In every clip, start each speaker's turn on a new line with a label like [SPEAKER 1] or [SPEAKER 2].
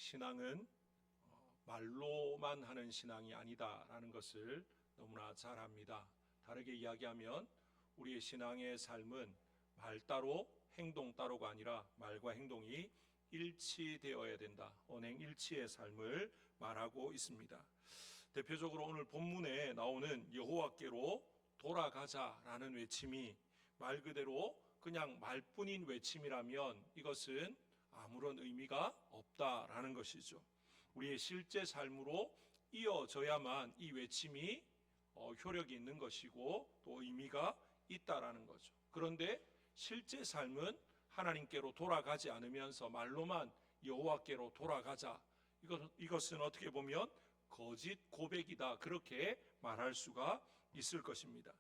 [SPEAKER 1] 신앙은 말로만 하는 신앙이 아니다라는 것을 너무나 잘 압니다. 다르게 이야기하면 우리의 신앙의 삶은 말 따로 행동 따로가 아니라 말과 행동이 일치되어야 된다. 언행일치의 삶을 말하고 있습니다. 대표적으로 오늘 본문에 나오는 여호와께로 돌아가자라는 외침이 말 그대로 그냥 말뿐인 외침이라면 이것은 아무런 의미가 없다라는 것이죠. 우리의 실제 삶으로 이어져야만 이 외침이 효력이 있는 것이고 또 의미가 있다라는 거죠. 그런데 실제 삶은 하나님께로 돌아가지 않으면서 말로만 여호와께로 돌아가자, 이것은 어떻게 보면 거짓 고백이다, 그렇게 말할 수가 있을 것입니다.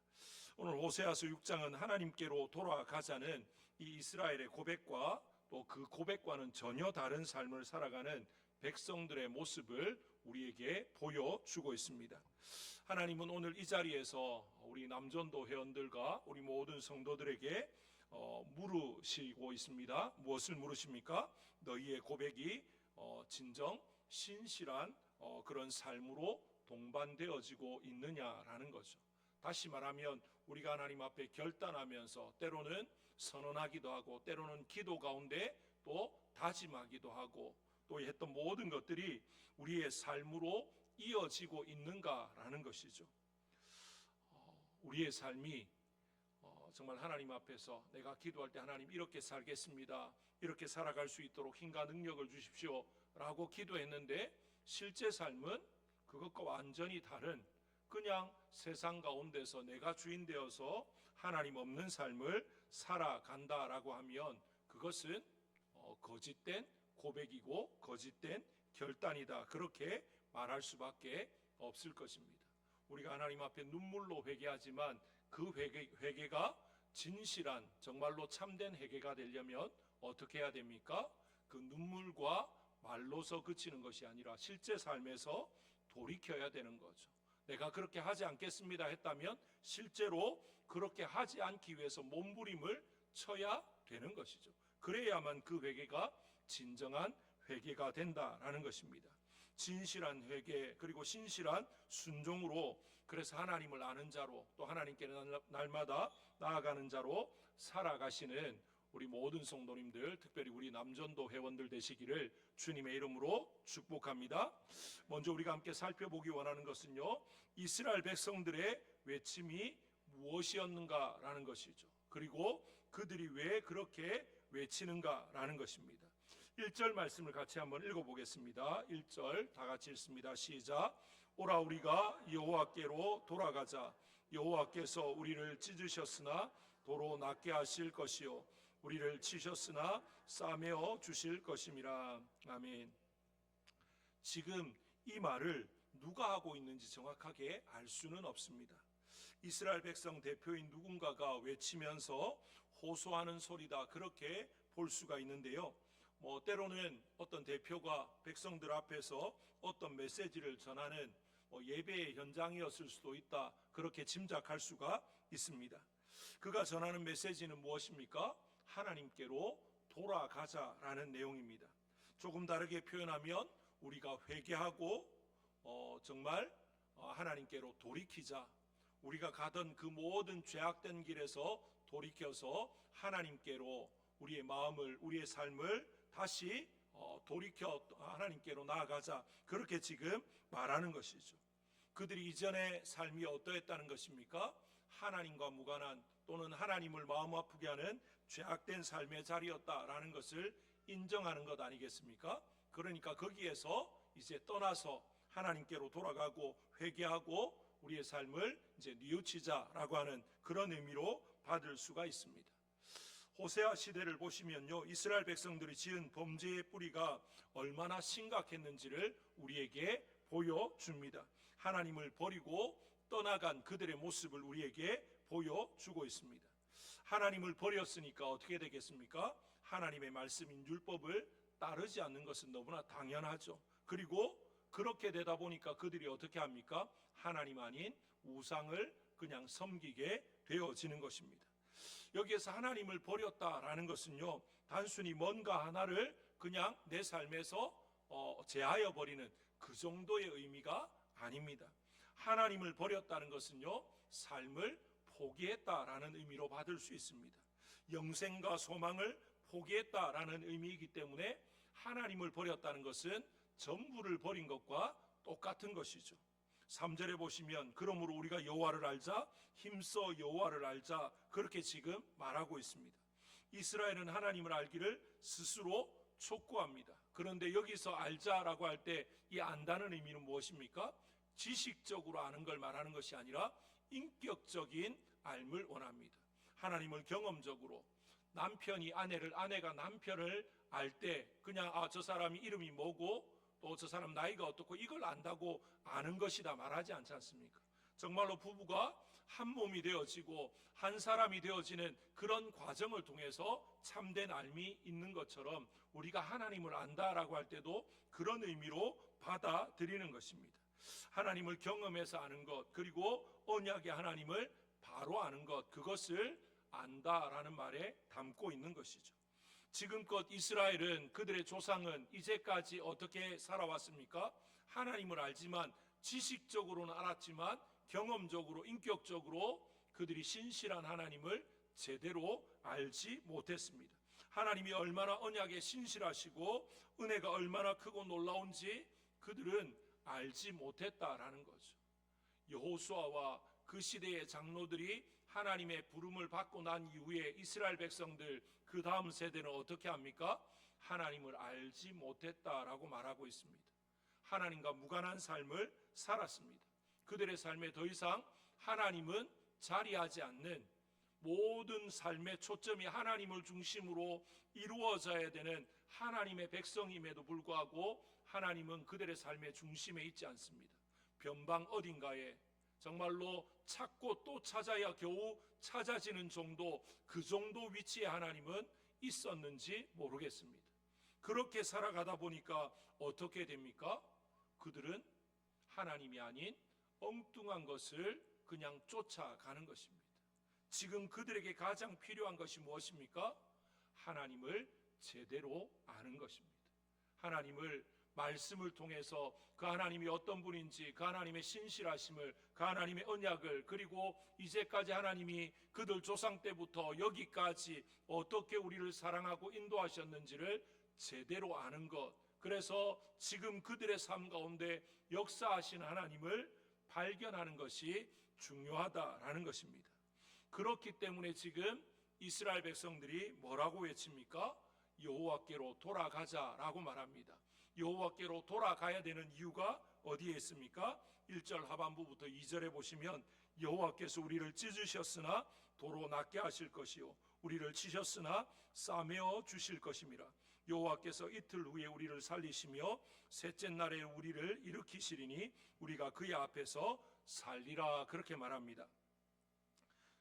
[SPEAKER 1] 오늘 호세아서 6장은 하나님께로 돌아가자는 이 이스라엘의 고백과 또 그 고백과는 전혀 다른 삶을 살아가는 백성들의 모습을 우리에게 보여주고 있습니다. 하나님은 오늘 이 자리에서 우리 남전도 회원들과 우리 모든 성도들에게 물으시고 있습니다. 무엇을 물으십니까? 너희의 고백이 진정 신실한 그런 삶으로 동반되어지고 있느냐라는 거죠. 다시 말하면 우리가 하나님 앞에 결단하면서 때로는 선언하기도 하고 때로는 기도 가운데 또 다짐하기도 하고 또 했던 모든 것들이 우리의 삶으로 이어지고 있는가라는 것이죠. 우리의 삶이 정말 하나님 앞에서 내가 기도할 때 하나님 이렇게 살겠습니다, 이렇게 살아갈 수 있도록 힘과 능력을 주십시오 라고 기도했는데 실제 삶은 그것과 완전히 다른 그냥 세상 가운데서 내가 주인 되어서 하나님 없는 삶을 살아간다라고 하면 그것은 거짓된 고백이고 거짓된 결단이다, 그렇게 말할 수밖에 없을 것입니다. 우리가 하나님 앞에 눈물로 회개하지만 그 회개가 진실한 정말로 참된 회개가 되려면 어떻게 해야 됩니까? 그 눈물과 말로서 그치는 것이 아니라 실제 삶에서 돌이켜야 되는 거죠. 내가 그렇게 하지 않겠습니다 했다면 실제로 그렇게 하지 않기 위해서 몸부림을 쳐야 되는 것이죠. 그래야만 그 회개가 진정한 회개가 된다라는 것입니다. 진실한 회개 그리고 신실한 순종으로, 그래서 하나님을 아는 자로 또 하나님께 날마다 나아가는 자로 살아가시는 우리 모든 성도님들, 특별히 우리 남전도 회원들 되시기를 주님의 이름으로 축복합니다. 먼저 우리가 함께 살펴보기 원하는 것은요, 이스라엘 백성들의 외침이 무엇이었는가라는 것이죠. 그리고 그들이 왜 그렇게 외치는가라는 것입니다. 1절 말씀을 같이 한번 읽어보겠습니다. 1절 다 같이 읽습니다. 시작. 오라 우리가 여호와께로 돌아가자. 여호와께서 우리를 찢으셨으나 도로 낫게 하실 것이요 우리를 치셨으나 싸매어 주실 것임이라. 아멘. 지금 이 말을 누가 하고 있는지 정확하게 알 수는 없습니다. 이스라엘 백성 대표인 누군가가 외치면서 호소하는 소리다, 그렇게 볼 수가 있는데요, 때로는 어떤 대표가 백성들 앞에서 어떤 메시지를 전하는 예배의 현장이었을 수도 있다, 그렇게 짐작할 수가 있습니다. 그가 전하는 메시지는 무엇입니까? 하나님께로 돌아가자라는 내용입니다. 조금 다르게 표현하면 우리가 회개하고 정말 하나님께로 돌이키자, 우리가 가던 그 모든 죄악된 길에서 돌이켜서 하나님께로 우리의 마음을, 우리의 삶을 다시 돌이켜 하나님께로 나아가자, 그렇게 지금 말하는 것이죠. 그들이 이전의 삶이 어떠했다는 것입니까? 하나님과 무관한 또는 하나님을 마음 아프게 하는 죄악된 삶의 자리였다라는 것을 인정하는 것 아니겠습니까? 그러니까 거기에서 이제 떠나서 하나님께로 돌아가고 회개하고 우리의 삶을 이제 뉘우치자라고 하는 그런 의미로 받을 수가 있습니다. 호세아 시대를 보시면요, 이스라엘 백성들이 지은 범죄의 뿌리가 얼마나 심각했는지를 우리에게 보여줍니다. 하나님을 버리고 떠나간 그들의 모습을 우리에게 보여주고 있습니다. 하나님을 버렸으니까 어떻게 되겠습니까? 하나님의 말씀인 율법을 따르지 않는 것은 너무나 당연하죠. 그리고 그렇게 되다 보니까 그들이 어떻게 합니까? 하나님 아닌 우상을 그냥 섬기게 되어지는 것입니다. 여기에서 하나님을 버렸다라는 것은요, 단순히 뭔가 하나를 그냥 내 삶에서 제하여 버리는 그 정도의 의미가 아닙니다. 하나님을 버렸다는 것은요, 삶을 포기했다라는 의미로 받을 수 있습니다. 영생과 소망을 포기했다라는 의미이기 때문에 하나님을 버렸다는 것은 전부를 버린 것과 똑같은 것이죠. 3절에 보시면 그러므로 우리가 여호와를 알자, 힘써 여호와를 알자, 그렇게 지금 말하고 있습니다. 이스라엘은 하나님을 알기를 스스로 촉구합니다. 그런데 여기서 알자라고 할 때 이 안다는 의미는 무엇입니까? 지식적으로 아는 걸 말하는 것이 아니라 인격적인 알을 원합니다. 하나님을 경험적으로, 남편이 아내를, 아내가 남편을 알 때 그냥 저 사람이 이름이 뭐고 또 저 사람 나이가 어떻고 이걸 안다고 아는 것이다 말하지 않지 않습니까? 정말로 부부가 한 몸이 되어지고 한 사람이 되어지는 그런 과정을 통해서 참된 알미 있는 것처럼 우리가 하나님을 안다라고 할 때도 그런 의미로 받아들이는 것입니다. 하나님을 경험해서 아는 것, 그리고 언약의 하나님을 바로 아는 것, 그것을 안다라는 말에 담고 있는 것이죠. 지금껏 이스라엘은, 그들의 조상은 이제까지 어떻게 살아왔습니까? 하나님을 알지만, 지식적으로는 알았지만 경험적으로, 인격적으로 그들이 신실한 하나님을 제대로 알지 못했습니다. 하나님이 얼마나 언약에 신실하시고 은혜가 얼마나 크고 놀라운지 그들은 알지 못했다라는 거죠. 여호수아와 그 시대의 장로들이 하나님의 부름을 받고 난 이후에 이스라엘 백성들, 그 다음 세대는 어떻게 합니까? 하나님을 알지 못했다라고 말하고 있습니다. 하나님과 무관한 삶을 살았습니다. 그들의 삶에 더 이상 하나님은 자리하지 않는, 모든 삶의 초점이 하나님을 중심으로 이루어져야 되는 하나님의 백성임에도 불구하고 하나님은 그들의 삶의 중심에 있지 않습니다. 변방 어딘가에 정말로 찾고 또 찾아야 겨우 찾아지는 정도, 그 정도 위치에 하나님은 있었는지 모르겠습니다. 그렇게 살아가다 보니까 어떻게 됩니까? 그들은 하나님이 아닌 엉뚱한 것을 그냥 쫓아가는 것입니다. 지금 그들에게 가장 필요한 것이 무엇입니까? 하나님을 제대로 아는 것입니다. 하나님을 말씀을 통해서 그 하나님이 어떤 분인지, 그 하나님의 신실하심을, 그 하나님의 언약을, 그리고 이제까지 하나님이 그들 조상 때부터 여기까지 어떻게 우리를 사랑하고 인도하셨는지를 제대로 아는 것, 그래서 지금 그들의 삶 가운데 역사하신 하나님을 발견하는 것이 중요하다라는 것입니다. 그렇기 때문에 지금 이스라엘 백성들이 뭐라고 외칩니까? 여호와께로 돌아가자라고 말합니다. 여호와께로 돌아가야 되는 이유가 어디에 있습니까? 1절 하반부부터 2절에 보시면 여호와께서 우리를 찢으셨으나 도로 낫게 하실 것이요 우리를 치셨으나 싸매어 주실 것임이라. 여호와께서 이틀 후에 우리를 살리시며 셋째 날에 우리를 일으키시리니 우리가 그의 앞에서 살리라, 그렇게 말합니다.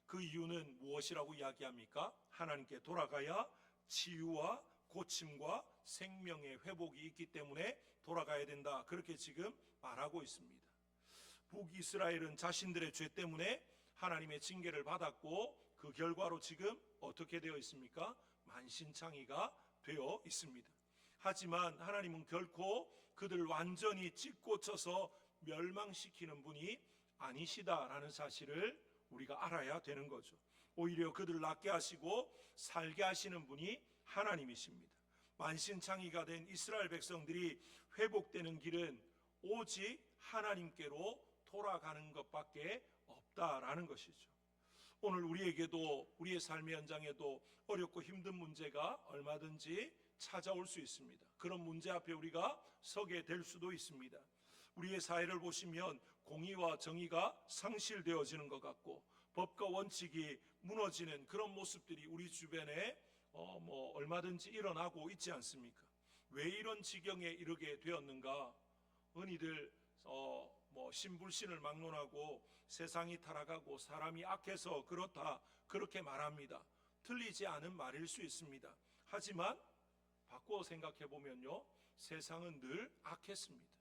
[SPEAKER 1] 그 이유는 무엇이라고 이야기합니까? 하나님께 돌아가야 치유와 고침과 생명의 회복이 있기 때문에 돌아가야 된다, 그렇게 지금 말하고 있습니다. 북이스라엘은 자신들의 죄 때문에 하나님의 징계를 받았고 그 결과로 지금 어떻게 되어 있습니까? 만신창이가 되어 있습니다. 하지만 하나님은 결코 그들을 완전히 찢고쳐서 멸망시키는 분이 아니시다라는 사실을 우리가 알아야 되는 거죠. 오히려 그들을 낫게 하시고 살게 하시는 분이 하나님이십니다. 만신창이가 된 이스라엘 백성들이 회복되는 길은 오직 하나님께로 돌아가는 것밖에 없다라는 것이죠. 오늘 우리에게도, 우리의 삶의 현장에도 어렵고 힘든 문제가 얼마든지 찾아올 수 있습니다. 그런 문제 앞에 우리가 서게 될 수도 있습니다. 우리의 사회를 보시면 공의와 정의가 상실되어지는 것 같고 법과 원칙이 무너지는 그런 모습들이 우리 주변에 얼마든지 일어나고 있지 않습니까? 왜 이런 지경에 이르게 되었는가? 흔히들 신불신을 막론하고 세상이 타락하고 사람이 악해서 그렇다, 그렇게 말합니다. 틀리지 않은 말일 수 있습니다. 하지만 바꿔 생각해 보면요, 세상은 늘 악했습니다.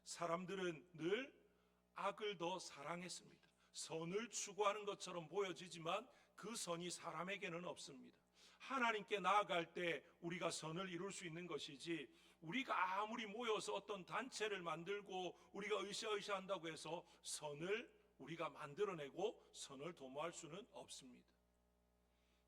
[SPEAKER 1] 사람들은 늘 악을 더 사랑했습니다. 선을 추구하는 것처럼 보여지지만 그 선이 사람에게는 없습니다. 하나님께 나아갈 때 우리가 선을 이룰 수 있는 것이지 우리가 아무리 모여서 어떤 단체를 만들고 우리가 으쌰으쌰 한다고 해서 선을 우리가 만들어내고 선을 도모할 수는 없습니다.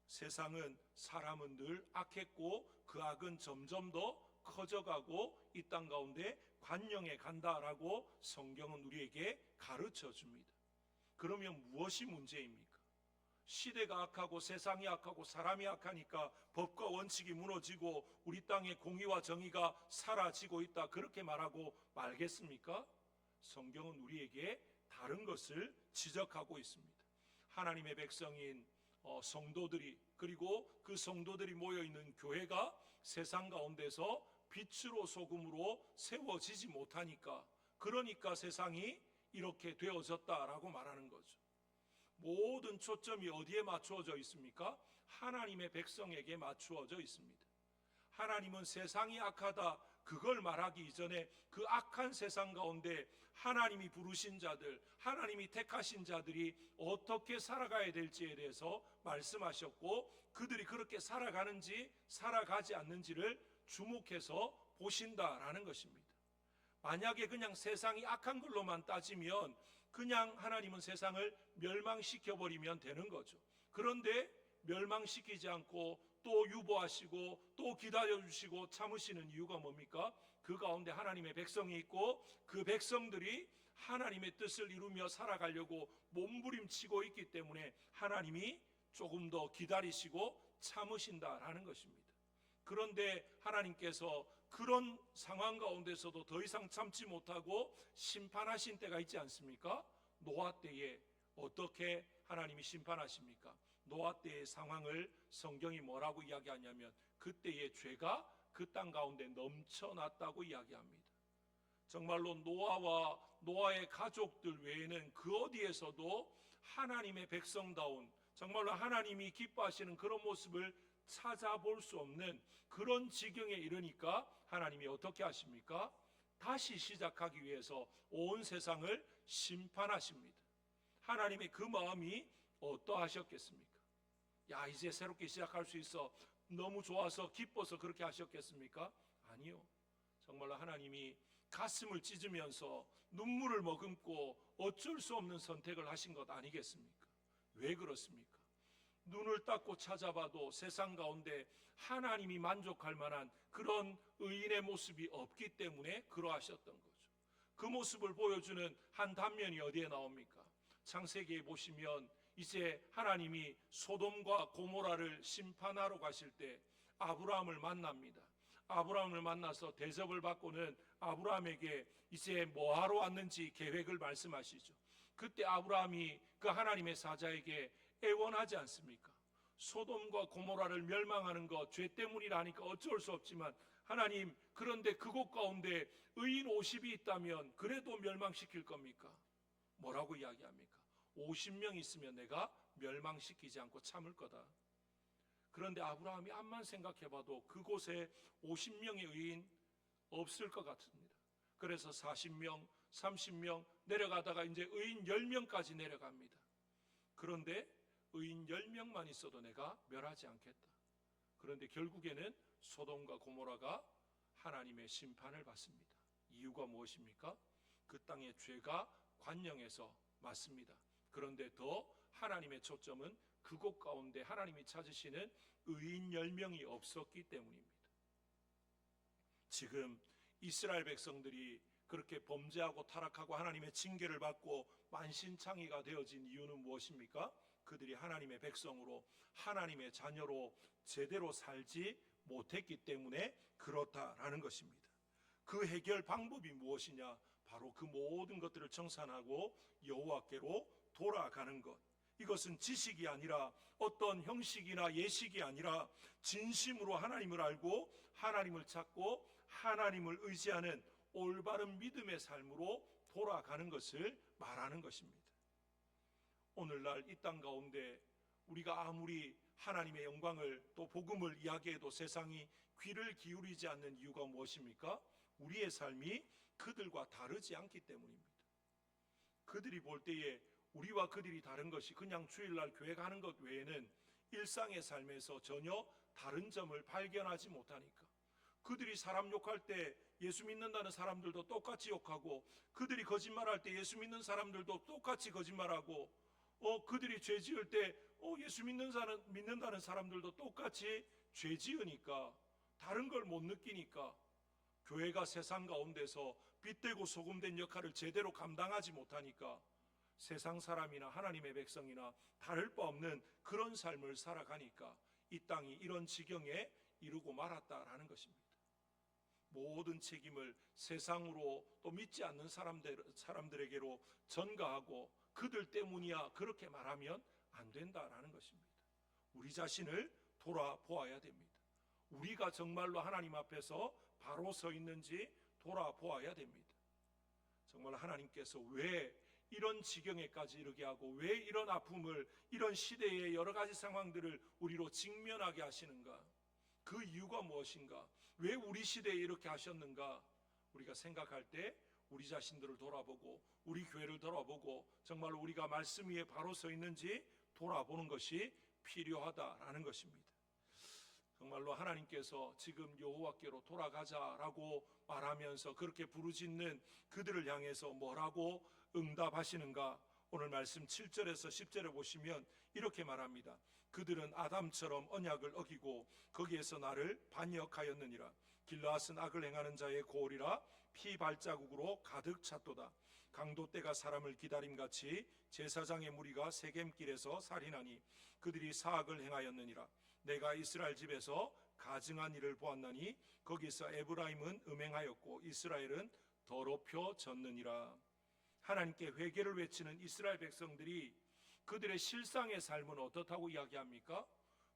[SPEAKER 1] 세상은 사람은 늘 악했고 그 악은 점점 더 커져가고 이 땅 가운데 관영해 간다라고 성경은 우리에게 가르쳐 줍니다. 그러면 무엇이 문제입니까? 시대가 악하고 세상이 악하고 사람이 악하니까 법과 원칙이 무너지고 우리 땅의 공의와 정의가 사라지고 있다, 그렇게 말하고 말겠습니까? 성경은 우리에게 다른 것을 지적하고 있습니다. 하나님의 백성인 성도들이, 그리고 그 성도들이 모여있는 교회가 세상 가운데서 빛으로 소금으로 세워지지 못하니까, 그러니까 세상이 이렇게 되어졌다라고 말하는 거죠. 모든 초점이 어디에 맞추어져 있습니까? 하나님의 백성에게 맞추어져 있습니다. 하나님은 세상이 악하다, 그걸 말하기 이전에 그 악한 세상 가운데 하나님이 부르신 자들, 하나님이 택하신 자들이 어떻게 살아가야 될지에 대해서 말씀하셨고, 그들이 그렇게 살아가는지 살아가지 않는지를 주목해서 보신다라는 것입니다. 만약에 그냥 세상이 악한 걸로만 따지면 그냥 하나님은 세상을 멸망시켜버리면 되는 거죠. 그런데 멸망시키지 않고 또 유보하시고 또 기다려주시고 참으시는 이유가 뭡니까? 그 가운데 하나님의 백성이 있고 그 백성들이 하나님의 뜻을 이루며 살아가려고 몸부림치고 있기 때문에 하나님이 조금 더 기다리시고 참으신다라는 것입니다. 그런데 하나님께서 그런 상황 가운데서도 더 이상 참지 못하고 심판하신 때가 있지 않습니까? 노아 때에 어떻게 하나님이 심판하십니까? 노아 때의 상황을 성경이 뭐라고 이야기하냐면 그때의 죄가 그 땅 가운데 넘쳐났다고 이야기합니다. 정말로 노아와 노아의 가족들 외에는 그 어디에서도 하나님의 백성다운, 정말로 하나님이 기뻐하시는 그런 모습을 찾아볼 수 없는 그런 지경에 이르니까 하나님이 어떻게 하십니까? 다시 시작하기 위해서 온 세상을 심판하십니다. 하나님의 그 마음이 어떠하셨겠습니까? 야, 이제 새롭게 시작할 수 있어, 너무 좋아서 기뻐서 그렇게 하셨겠습니까? 아니요. 정말로 하나님이 가슴을 찢으면서 눈물을 머금고 어쩔 수 없는 선택을 하신 것 아니겠습니까? 왜 그렇습니까? 눈을 닦고 찾아봐도 세상 가운데 하나님이 만족할 만한 그런 의인의 모습이 없기 때문에 그러하셨던 거죠. 그 모습을 보여주는 한 단면이 어디에 나옵니까? 창세기에 보시면 이제 하나님이 소돔과 고모라를 심판하러 가실 때 아브라함을 만납니다. 아브라함을 만나서 대접을 받고는 아브라함에게 이제 뭐하러 왔는지 계획을 말씀하시죠. 그때 아브라함이 그 하나님의 사자에게 애원하지 않습니까? 소돔과 고모라를 멸망하는 것 죄 때문이라니까 어쩔 수 없지만 하나님, 그런데 그곳 가운데 의인 50이 있다면 그래도 멸망시킬 겁니까? 뭐라고 이야기합니까? 50명 있으면 내가 멸망시키지 않고 참을 거다. 그런데 아브라함이 암만 생각해봐도 그곳에 50명의 의인 없을 것 같습니다. 그래서 40명, 30명 내려가다가 이제 의인 10명까지 내려갑니다. 그런데 의인 10명만 있어도 내가 멸하지 않겠다. 그런데 결국에는 소돔과 고모라가 하나님의 심판을 받습니다. 이유가 무엇입니까? 그 땅의 죄가 관영해서 맞습니다. 그런데 더 하나님의 초점은 그곳 가운데 하나님이 찾으시는 의인 10명이 없었기 때문입니다. 지금 이스라엘 백성들이 그렇게 범죄하고 타락하고 하나님의 징계를 받고 만신창이가 되어진 이유는 무엇입니까? 그들이 하나님의 백성으로 하나님의 자녀로 제대로 살지 못했기 때문에 그렇다라는 것입니다. 그 해결 방법이 무엇이냐? 바로 그 모든 것들을 청산하고 여호와께로 돌아가는 것. 이것은 지식이 아니라 어떤 형식이나 예식이 아니라 진심으로 하나님을 알고 하나님을 찾고 하나님을 의지하는 올바른 믿음의 삶으로 돌아가는 것을 말하는 것입니다. 오늘날 이 땅 가운데 우리가 아무리 하나님의 영광을 또 복음을 이야기해도 세상이 귀를 기울이지 않는 이유가 무엇입니까? 우리의 삶이 그들과 다르지 않기 때문입니다. 그들이 볼 때에 우리와 그들이 다른 것이 그냥 주일날 교회 가는 것 외에는 일상의 삶에서 전혀 다른 점을 발견하지 못하니까, 그들이 사람 욕할 때 예수 믿는다는 사람들도 똑같이 욕하고, 그들이 거짓말할 때 예수 믿는 사람들도 똑같이 거짓말하고, 그들이 죄 지을 때 예수 믿는다는 사람들도 똑같이 죄 지으니까, 다른 걸 못 느끼니까 교회가 세상 가운데서 빛되고 소금된 역할을 제대로 감당하지 못하니까 세상 사람이나 하나님의 백성이나 다를 바 없는 그런 삶을 살아가니까 이 땅이 이런 지경에 이르고 말았다라는 것입니다. 모든 책임을 세상으로 또 믿지 않는 사람들에게로 전가하고 그들 때문이야 그렇게 말하면 안 된다라는 것입니다. 우리 자신을 돌아보아야 됩니다. 우리가 정말로 하나님 앞에서 바로 서 있는지 돌아보아야 됩니다. 정말 하나님께서 왜 이런 지경에까지 이르게 하고 왜 이런 아픔을, 이런 시대의 여러 가지 상황들을 우리로 직면하게 하시는가? 그 이유가 무엇인가? 왜 우리 시대에 이렇게 하셨는가? 우리가 생각할 때 우리 자신들을 돌아보고 우리 교회를 돌아보고 정말 우리가 말씀 위에 바로 서 있는지 돌아보는 것이 필요하다라는 것입니다. 정말로 하나님께서 지금 여호와께로 돌아가자라고 말하면서 그렇게 부르짖는 그들을 향해서 뭐라고 응답하시는가? 오늘 말씀 7절에서 10절에 보시면 이렇게 말합니다. 그들은 아담처럼 언약을 어기고 거기에서 나를 반역하였느니라. 길르앗은 악을 행하는 자의 고울이라 피 발자국으로 가득 찼도다. 강도 때가 사람을 기다림같이 제사장의 무리가 세겜길에서 살인하니 그들이 사악을 행하였느니라. 내가 이스라엘 집에서 가증한 일을 보았나니 거기서 에브라임은 음행하였고 이스라엘은 더럽혀졌느니라. 하나님께 회개를 외치는 이스라엘 백성들이 그들의 실상의 삶은 어떻다고 이야기합니까?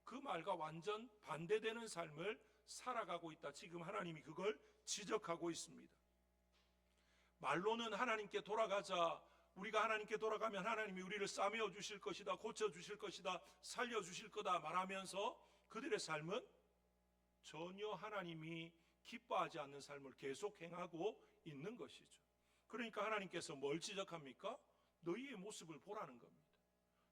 [SPEAKER 1] 그 말과 완전 반대되는 삶을 살아가고 있다. 지금 하나님이 그걸 지적하고 있습니다. 말로는 하나님께 돌아가자, 우리가 하나님께 돌아가면 하나님이 우리를 싸매어 주실 것이다, 고쳐 주실 것이다, 살려 주실 거다 말하면서 그들의 삶은 전혀 하나님이 기뻐하지 않는 삶을 계속 행하고 있는 것이죠. 그러니까 하나님께서 뭘 지적합니까? 너희의 모습을 보라는 겁니다.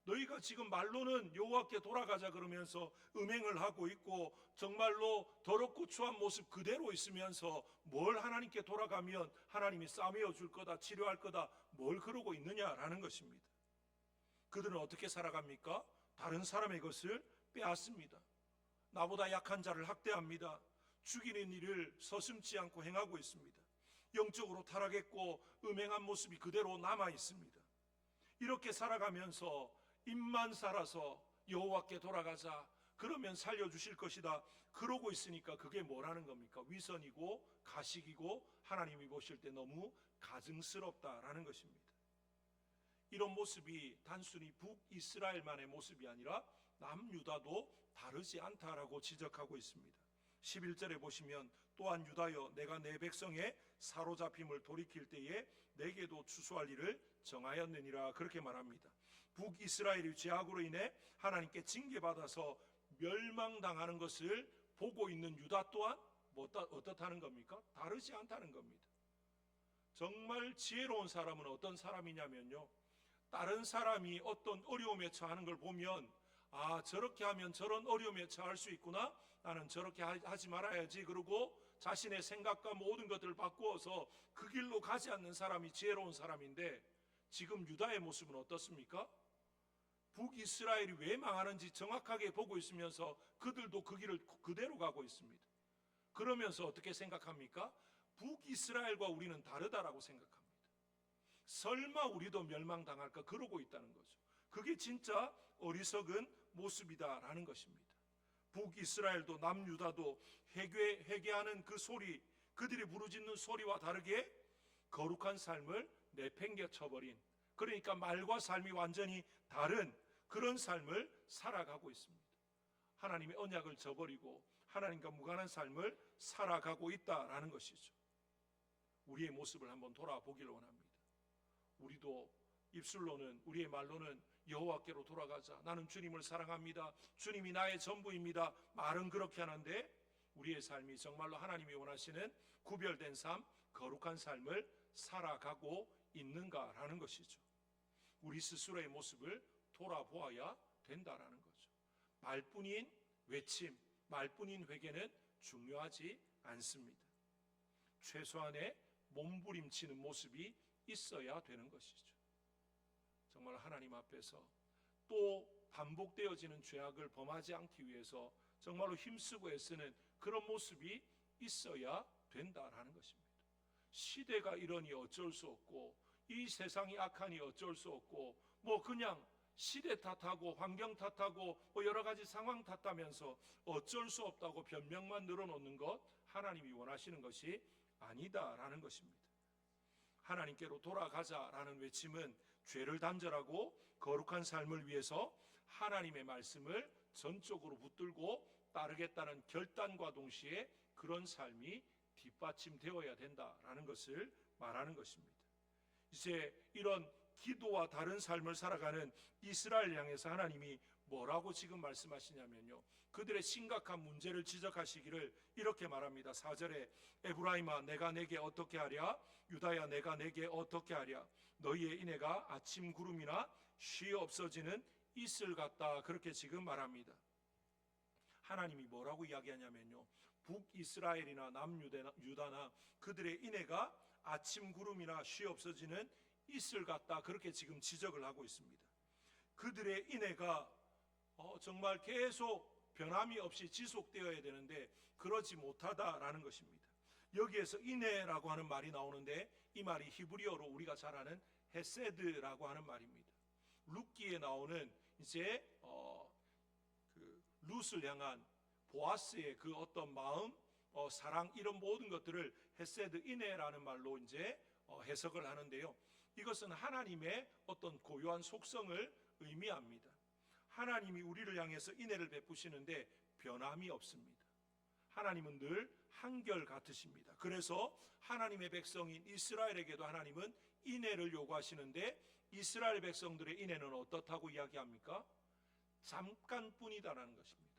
[SPEAKER 1] 너희가 지금 말로는 여호와께 돌아가자 그러면서 음행을 하고 있고 정말로 더럽고 추한 모습 그대로 있으면서 뭘 하나님께 돌아가면 하나님이 싸매어 줄 거다, 치료할 거다, 뭘 그러고 있느냐라는 것입니다. 그들은 어떻게 살아갑니까? 다른 사람의 것을 빼앗습니다. 나보다 약한 자를 학대합니다. 죽이는 일을 서슴지 않고 행하고 있습니다. 영적으로 타락했고 음행한 모습이 그대로 남아 있습니다. 이렇게 살아가면서 입만 살아서 여호와께 돌아가자, 그러면 살려주실 것이다, 그러고 있으니까 그게 뭐라는 겁니까? 위선이고 가식이고 하나님이 보실 때 너무 가증스럽다라는 것입니다. 이런 모습이 단순히 북이스라엘만의 모습이 아니라 남유다도 다르지 않다라고 지적하고 있습니다. 11절에 보시면 또한 유다여 내가 내 백성의 사로잡힘을 돌이킬 때에 내게도 추수할 일을 정하였느니라 그렇게 말합니다. 북이스라엘이 죄악으로 인해 하나님께 징계받아서 멸망당하는 것을 보고 있는 유다 또한 어떻다는 겁니까? 다르지 않다는 겁니다. 정말 지혜로운 사람은 어떤 사람이냐면요, 다른 사람이 어떤 어려움에 처하는 걸 보면 저렇게 하면 저런 어려움에 처할 수 있구나, 나는 저렇게 하지 말아야지, 그러고 자신의 생각과 모든 것들을 바꾸어서 그 길로 가지 않는 사람이 지혜로운 사람인데, 지금 유다의 모습은 어떻습니까? 북이스라엘이 왜 망하는지 정확하게 보고 있으면서 그들도 그 길을 그대로 가고 있습니다. 그러면서 어떻게 생각합니까? 북이스라엘과 우리는 다르다라고 생각합니다. 설마 우리도 멸망당할까 그러고 있다는 거죠. 그게 진짜 어리석은 모습이다라는 것입니다. 북이스라엘도 남유다도 회개하는 그 소리, 그들이 부르짖는 소리와 다르게 거룩한 삶을 내팽개쳐버린, 그러니까 말과 삶이 완전히 다른 그런 삶을 살아가고 있습니다. 하나님의 언약을 저버리고 하나님과 무관한 삶을 살아가고 있다라는 것이죠. 우리의 모습을 한번 돌아보기를 원합니다. 우리도 입술로는, 우리의 말로는 여호와께로 돌아가자, 나는 주님을 사랑합니다, 주님이 나의 전부입니다, 말은 그렇게 하는데 우리의 삶이 정말로 하나님이 원하시는 구별된 삶, 거룩한 삶을 살아가고 있는가라는 것이죠. 우리 스스로의 모습을 돌아보아야 된다라는 거죠. 말뿐인 외침, 말뿐인 회개는 중요하지 않습니다. 최소한의 몸부림치는 모습이 있어야 되는 것이죠. 정말 하나님 앞에서 또 반복되어지는 죄악을 범하지 않기 위해서 정말로 힘쓰고 애쓰는 그런 모습이 있어야 된다라는 것입니다. 시대가 이러니 어쩔 수 없고, 이 세상이 악하니 어쩔 수 없고, 뭐 그냥 시대 탓하고 환경 탓하고 뭐 여러 가지 상황 탓하면서 어쩔 수 없다고 변명만 늘어놓는 것, 하나님이 원하시는 것이 아니다라는 것입니다. 하나님께로 돌아가자라는 외침은 죄를 단절하고 거룩한 삶을 위해서 하나님의 말씀을 전적으로 붙들고 따르겠다는 결단과 동시에 그런 삶이 뒷받침되어야 된다라는 것을 말하는 것입니다. 이제 이런 기도와 다른 삶을 살아가는 이스라엘 향해서 하나님이 뭐라고 지금 말씀하시냐면요, 그들의 심각한 문제를 지적하시기를 이렇게 말합니다. 4절에 에브라임아 내가 내게 어떻게 하랴, 유다야 내가 내게 어떻게 하랴, 너희의 인애가 아침 구름이나 쉬어 없어지는 이슬 같다. 그렇게 지금 말합니다. 하나님이 뭐라고 이야기하냐면요, 북이스라엘이나 남유다나 그들의 인애가 아침 구름이나 쉬어 없어지는 이슬 같다. 그렇게 지금 지적을 하고 있습니다. 그들의 인애가 정말 계속 변함이 없이 지속되어야 되는데 그러지 못하다라는 것입니다. 여기에서 인애라고 하는 말이 나오는데 이 말이 히브리어로 우리가 잘 아는 헤세드라고 하는 말입니다. 룻기에 나오는 이제 그 룻을 향한 보아스의 그 어떤 마음, 사랑, 이런 모든 것들을 헤세드, 인애라는 말로 이제 해석을 하는데요. 이것은 하나님의 어떤 고유한 속성을 의미합니다. 하나님이 우리를 향해서 인애를 베푸시는데 변함이 없습니다. 하나님은 늘 한결 같으십니다. 그래서 하나님의 백성인 이스라엘에게도 하나님은 인애를 요구하시는데 이스라엘 백성들의 인애는 어떻다고 이야기합니까? 잠깐뿐이다라는 것입니다.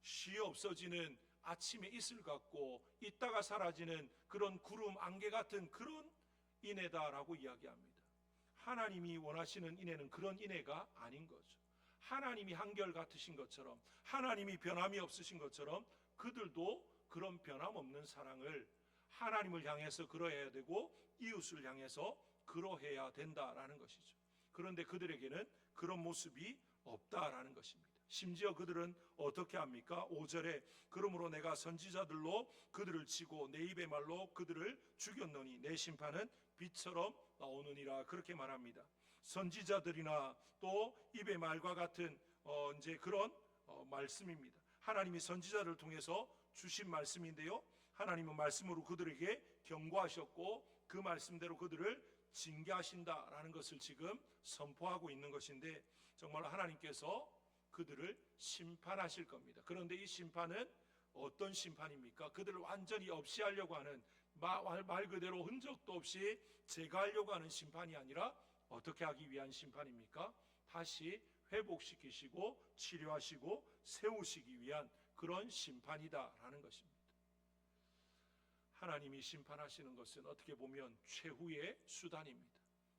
[SPEAKER 1] 쉬어 없어지는 아침의 이슬 같고 있다가 사라지는 그런 구름 안개 같은 그런 인애다라고 이야기합니다. 하나님이 원하시는 인애는 그런 인애가 아닌 거죠. 하나님이 한결 같으신 것처럼, 하나님이 변함이 없으신 것처럼 그들도 그런 변함없는 사랑을 하나님을 향해서 그러해야 되고 이웃을 향해서 그러해야 된다라는 것이죠. 그런데 그들에게는 그런 모습이 없다라는 것입니다. 심지어 그들은 어떻게 합니까? 5절에 그러므로 내가 선지자들로 그들을 치고 내 입의 말로 그들을 죽였노니 내 심판은 빛처럼 나오느니라. 그렇게 말합니다. 선지자들이나 또 입의 말과 같은 이제 그런 말씀입니다. 하나님이 선지자를 통해서 주신 말씀인데요, 하나님은 말씀으로 그들에게 경고하셨고 그 말씀대로 그들을 징계하신다라는 것을 지금 선포하고 있는 것인데, 정말 하나님께서 그들을 심판하실 겁니다. 그런데 이 심판은 어떤 심판입니까? 그들을 완전히 없이하려고 하는, 말 그대로 흔적도 없이 제거하려고 하는 심판이 아니라 어떻게 하기 위한 심판입니까? 다시 회복시키시고 치료하시고 세우시기 위한 그런 심판이다라는 것입니다. 하나님이 심판하시는 것은 어떻게 보면 최후의 수단입니다.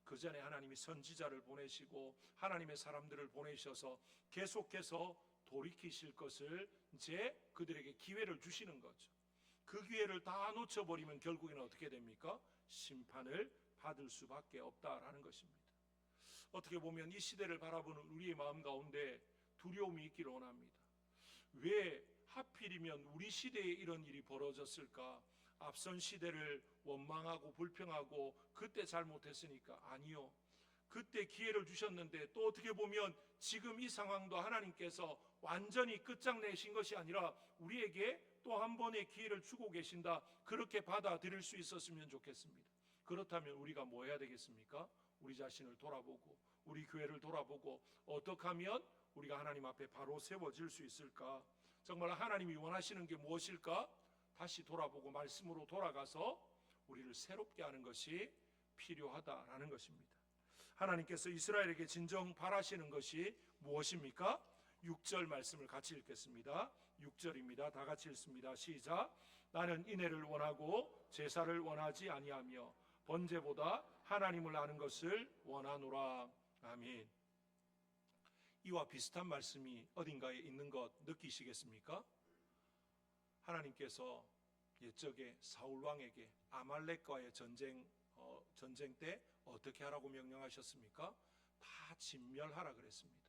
[SPEAKER 1] 그 전에 하나님이 선지자를 보내시고 하나님의 사람들을 보내셔서 계속해서 돌이키실 것을 이제 그들에게 기회를 주시는 거죠. 그 기회를 다 놓쳐버리면 결국에는 어떻게 됩니까? 심판을 받을 수밖에 없다라는 것입니다. 어떻게 보면 이 시대를 바라보는 우리의 마음 가운데 두려움이 있기를 원합니다. 왜 하필이면 우리 시대에 이런 일이 벌어졌을까? 앞선 시대를 원망하고 불평하고 그때 잘못했으니까? 아니요. 그때 기회를 주셨는데 또 어떻게 보면 지금 이 상황도 하나님께서 완전히 끝장내신 것이 아니라 우리에게 또 한 번의 기회를 주고 계신다, 그렇게 받아들일 수 있었으면 좋겠습니다. 그렇다면 우리가 뭐 해야 되겠습니까? 우리 자신을 돌아보고 우리 교회를 돌아보고 어떻게 하면 우리가 하나님 앞에 바로 세워질 수 있을까? 정말 하나님이 원하시는 게 무엇일까? 다시 돌아보고 말씀으로 돌아가서 우리를 새롭게 하는 것이 필요하다라는 것입니다. 하나님께서 이스라엘에게 진정 바라시는 것이 무엇입니까? 6절 말씀을 같이 읽겠습니다. 6절입니다. 다 같이 읽습니다. 시작. 나는 인애를 원하고 제사를 원하지 아니하며 번제보다 하나님을 아는 것을 원하노라. 아멘. 이와 비슷한 말씀이 어딘가에 있는 것 느끼시겠습니까? 하나님께서 옛적에 사울 왕에게 아말렉과의 전쟁 때 어떻게 하라고 명령하셨습니까? 다 진멸하라 그랬습니다.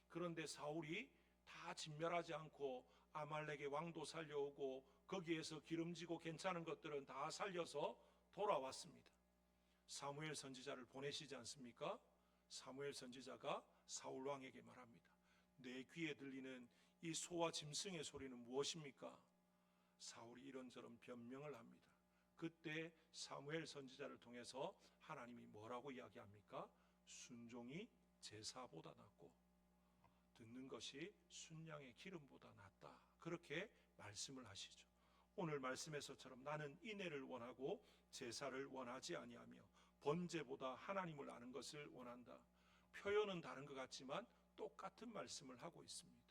[SPEAKER 1] 그런데 사울이 다 진멸하지 않고 아말렉의 왕도 살려오고 거기에서 기름지고 괜찮은 것들은 다 살려서 돌아왔습니다. 사무엘 선지자를 보내시지 않습니까? 사무엘 선지자가 사울 왕에게 말합니다. 내 귀에 들리는 이 소와 짐승의 소리는 무엇입니까? 사울이 이런저런 변명을 합니다. 그때 사무엘 선지자를 통해서 하나님이 뭐라고 이야기합니까? 순종이 제사보다 낫고 듣는 것이 순양의 기름보다 낫다. 그렇게 말씀을 하시죠. 오늘 말씀에서처럼 나는 인애를 원하고 제사를 원하지 아니하며 번제보다 하나님을 아는 것을 원한다. 표현은 다른 것 같지만 똑같은 말씀을 하고 있습니다.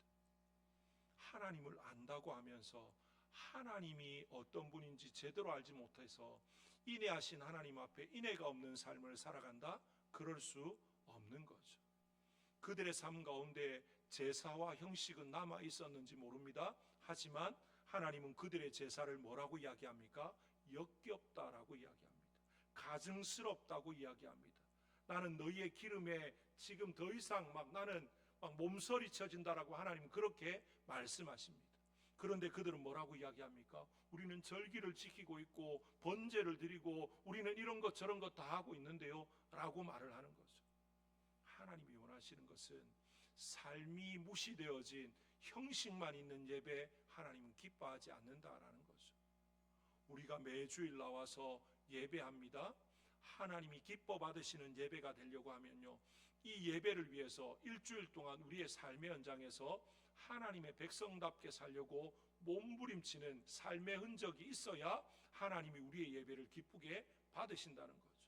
[SPEAKER 1] 하나님을 안다고 하면서 하나님이 어떤 분인지 제대로 알지 못해서 인애하신 하나님 앞에 인애가 없는 삶을 살아간다? 그럴 수 없는 거죠. 그들의 삶 가운데 제사와 형식은 남아 있었는지 모릅니다. 하지만 하나님은 그들의 제사를 뭐라고 이야기합니까? 역겹다라고 이야기합니다. 가증스럽다고 이야기합니다. 나는 너희의 기름에 지금 더 이상 나는 몸서리 쳐진다라고 하나님은 그렇게 말씀하십니다. 그런데 그들은 뭐라고 이야기합니까? 우리는 절기를 지키고 있고 번제를 드리고 우리는 이런 것 저런 것 다 하고 있는데요 라고 말을 하는 거죠. 하나님이 원하시는 것은 삶이 무시되어진 형식만 있는 예배, 하나님은 기뻐하지 않는다라는 거죠. 우리가 매주일 나와서 예배합니다. 하나님이 기뻐 받으시는 예배가 되려고 하면요, 이 예배를 위해서 일주일 동안 우리의 삶의 현장에서 하나님의 백성답게 살려고 몸부림치는 삶의 흔적이 있어야 하나님이 우리의 예배를 기쁘게 받으신다는 거죠.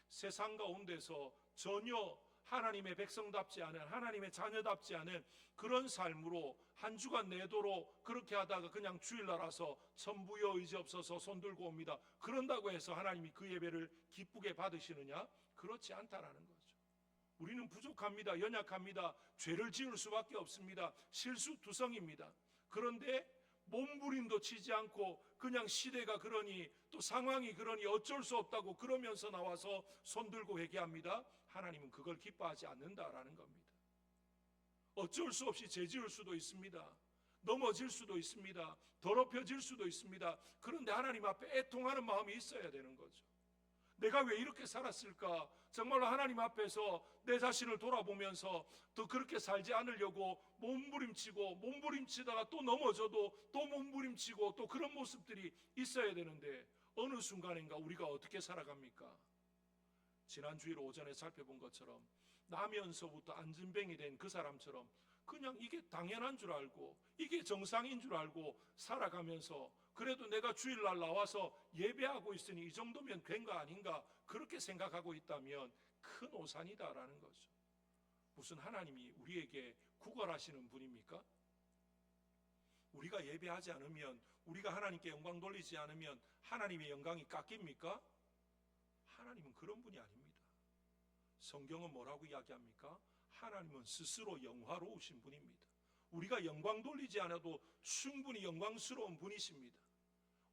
[SPEAKER 1] 세상 가운데서 전혀 하나님의 백성답지 않은, 하나님의 자녀답지 않은 그런 삶으로 한 주간 내도록 그렇게 하다가 그냥 주일날 와서 천부여 의지없어서 손들고 옵니다. 그런다고 해서 하나님이 그 예배를 기쁘게 받으시느냐? 그렇지 않다라는 거죠. 우리는 부족합니다. 연약합니다. 죄를 지을 수밖에 없습니다. 실수투성입니다. 그런데 몸부림도 치지 않고 그냥 시대가 그러니 또 상황이 그러니 어쩔 수 없다고 그러면서 나와서 손들고 회개합니다. 하나님은 그걸 기뻐하지 않는다라는 겁니다. 어쩔 수 없이 죄 지을 수도 있습니다. 넘어질 수도 있습니다. 더럽혀질 수도 있습니다. 그런데 하나님 앞에 애통하는 마음이 있어야 되는 거죠. 내가 왜 이렇게 살았을까? 정말로 하나님 앞에서 내 자신을 돌아보면서 더 그렇게 살지 않으려고 몸부림치다가 또 넘어져도 또 몸부림치고 또 그런 모습들이 있어야 되는데 어느 순간인가 우리가 어떻게 살아갑니까? 지난 주일 오전에 살펴본 것처럼 나면서부터 안진뱅이 된 그 사람처럼 그냥 이게 당연한 줄 알고 이게 정상인 줄 알고 살아가면서 그래도 내가 주일날 나와서 예배하고 있으니 이 정도면 된 거 아닌가 그렇게 생각하고 있다면 큰 오산이다라는 거죠. 무슨 하나님이 우리에게 구걸하시는 분입니까? 우리가 예배하지 않으면, 우리가 하나님께 영광 돌리지 않으면 하나님의 영광이 깎입니까? 하나님은 그런 분이 아닙니다. 성경은 뭐라고 이야기합니까? 하나님은 스스로 영화로우신 분입니다. 우리가 영광 돌리지 않아도 충분히 영광스러운 분이십니다.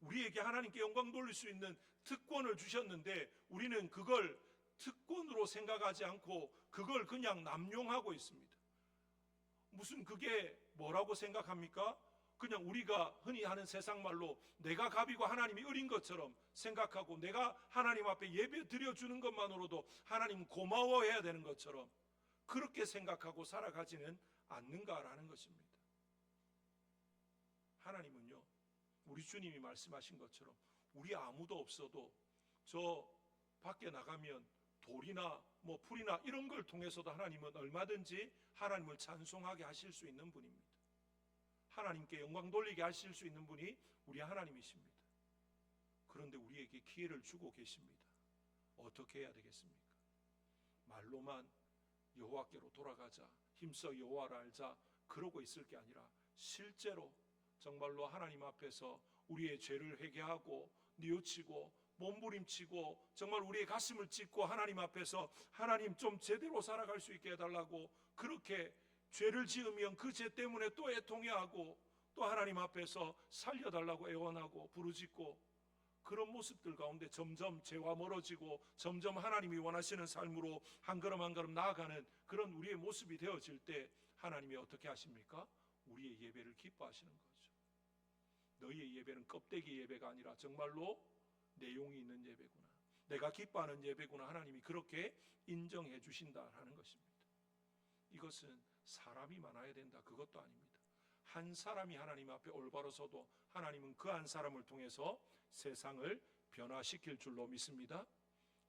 [SPEAKER 1] 우리에게 하나님께 영광 돌릴 수 있는 특권을 주셨는데 우리는 그걸 특권으로 생각하지 않고 그걸 그냥 남용하고 있습니다. 무슨 그게 뭐라고 생각합니까? 그냥 우리가 흔히 하는 세상 말로 내가 갑이고 하나님이 을인 것처럼 생각하고 내가 하나님 앞에 예배 드려주는 것만으로도 하나님 고마워해야 되는 것처럼 그렇게 생각하고 살아가지는 않는가라는 것입니다. 하나님은요, 우리 주님이 말씀하신 것처럼 우리 아무도 없어도 저 밖에 나가면 돌이나 풀이나 이런 걸 통해서도 하나님은 얼마든지 하나님을 찬송하게 하실 수 있는 분입니다. 하나님께 영광 돌리게 하실 수 있는 분이 우리 하나님이십니다. 그런데 우리에게 기회를 주고 계십니다. 어떻게 해야 되겠습니까? 말로만 여호와께로 돌아가자, 힘써 여호와를 알자 그러고 있을 게 아니라 실제로 정말로 하나님 앞에서 우리의 죄를 회개하고 뉘우치고 몸부림치고 정말 우리의 가슴을 찢고 하나님 앞에서 하나님 좀 제대로 살아갈 수 있게 해달라고 그렇게 죄를 지으면 그 죄 때문에 또 애통해하고 또 하나님 앞에서 살려달라고 애원하고 부르짖고 그런 모습들 가운데 점점 죄와 멀어지고 점점 하나님이 원하시는 삶으로 한 걸음 한 걸음 나아가는 그런 우리의 모습이 되어질 때 하나님이 어떻게 하십니까? 우리의 예배를 기뻐하시는 거죠. 너희의 예배는 껍데기 예배가 아니라 정말로 내용이 있는 예배구나, 내가 기뻐하는 예배구나, 하나님이 그렇게 인정해 주신다라는 것입니다. 이것은 사람이 많아야 된다, 그것도 아닙니다. 한 사람이 하나님 앞에 올바로 서도 하나님은 그 한 사람을 통해서 세상을 변화시킬 줄로 믿습니다.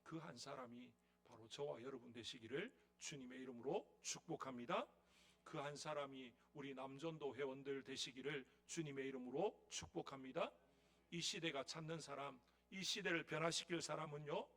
[SPEAKER 1] 그 한 사람이 바로 저와 여러분 되시기를 주님의 이름으로 축복합니다. 그 한 사람이 우리 남전도 회원들 되시기를 주님의 이름으로 축복합니다. 이 시대가 찾는 사람, 이 시대를 변화시킬 사람은요,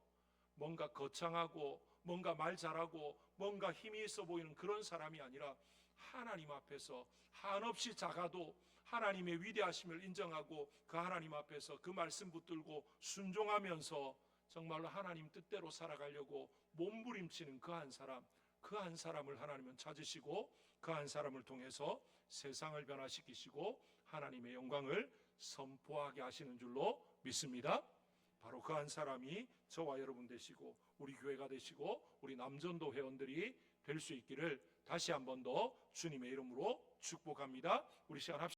[SPEAKER 1] 뭔가 거창하고 뭔가 말 잘하고 뭔가 힘이 있어 보이는 그런 사람이 아니라 하나님 앞에서 한없이 작아도 하나님의 위대하심을 인정하고 그 하나님 앞에서 그 말씀 붙들고 순종하면서 정말로 하나님 뜻대로 살아가려고 몸부림치는 그 한 사람, 그 한 사람을 하나님은 찾으시고 그 한 사람을 통해서 세상을 변화시키시고 하나님의 영광을 선포하게 하시는 줄로 믿습니다. 바로 그 한 사람이 저와 여러분 되시고 우리 교회가 되시고 우리 남전도 회원들이 될 수 있기를 다시 한 번 더 주님의 이름으로 축복합니다. 우리 시간 합시다.